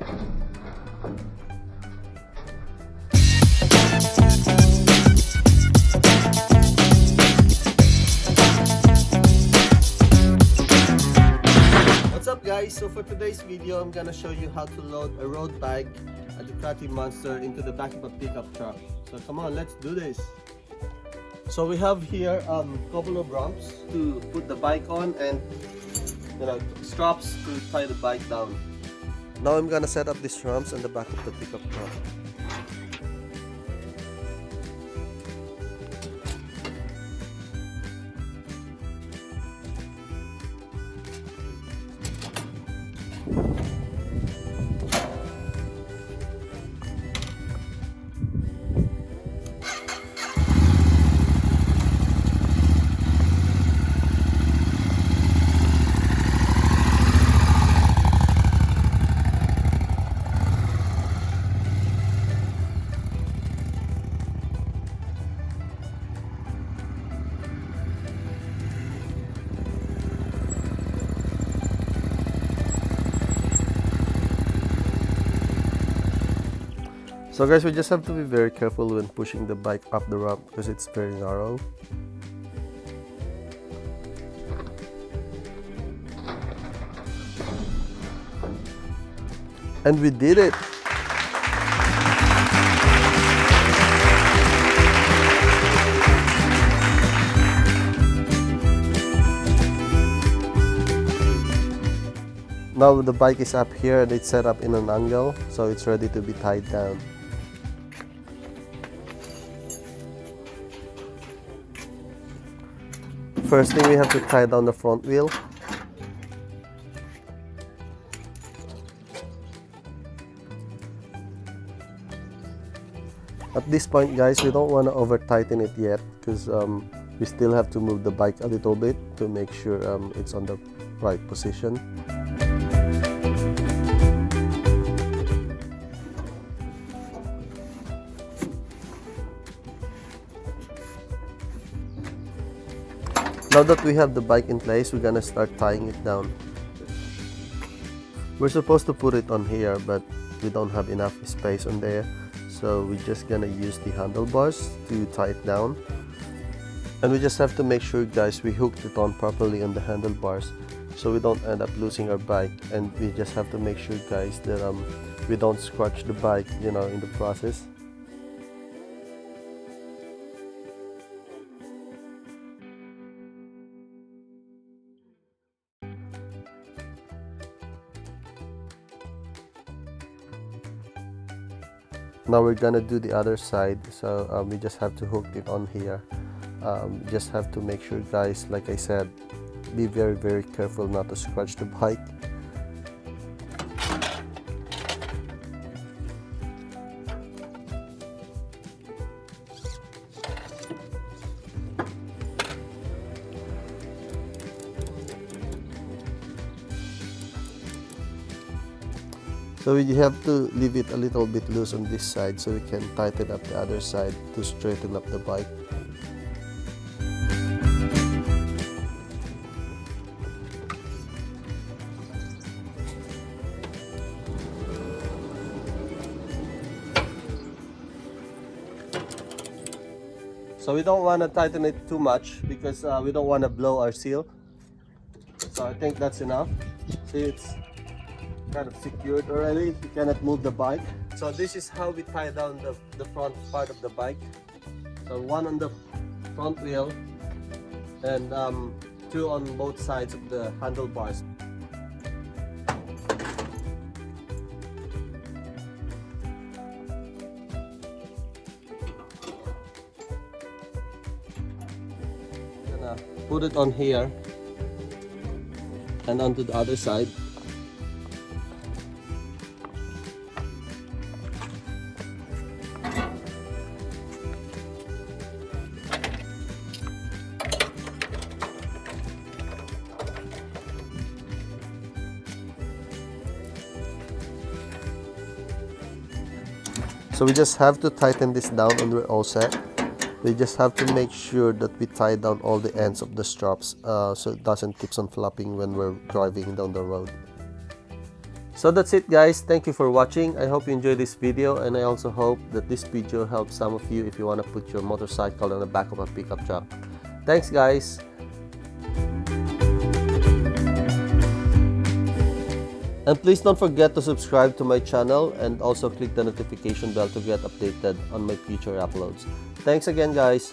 What's up guys? So for today's video, I'm gonna show you how to load a road bike, a Ducati Monster, into the back of a pickup truck. So come on, let's do this. So we have here couple of ramps to put the bike on and straps to tie the bike down. Now I'm gonna set up these ramps on the back of the pickup truck. So guys, we just have to be very careful when pushing the bike up the ramp because it's very narrow. And we did it! Now the bike is up here and it's set up in an angle, so it's ready to be tied down. First thing, we have to tie down the front wheel. At this point guys, we don't want to over tighten it yet because we still have to move the bike a little bit to make sure it's on the right position. Now that we have the bike in place, we're gonna start tying it down. We're supposed to put it on here, but we don't have enough space on there, so we're just gonna use the handlebars to tie it down. And we just have to make sure guys, we hooked it on properly on the handlebars so we don't end up losing our bike. And we just have to make sure guys that we don't scratch the bike in the process. Now we're gonna do the other side, so we just have to hook it on here. Just have to make sure guys, like I said, be very careful not to scratch the bike. So we have to leave it a little bit loose on this side so we can tighten up the other side to straighten up the bike. So we don't want to tighten it too much because we don't want to blow our seal. So I think that's enough. See, it's kind of secured already. You cannot move the bike. So this is how we tie down the front part of the bike. So one on the front wheel and two on both sides of the handlebars. Gonna put it on here and onto the other side. So we just have to tighten this down and we're all set. We just have to make sure that we tie down all the ends of the straps so it doesn't keep on flopping when we're driving down the road. So that's it guys, thank you for watching. I hope you enjoyed this video, and I also hope that this video helps some of you if you want to put your motorcycle on the back of a pickup truck. Thanks guys! And please don't forget to subscribe to my channel and also click the notification bell to get updated on my future uploads. Thanks again guys!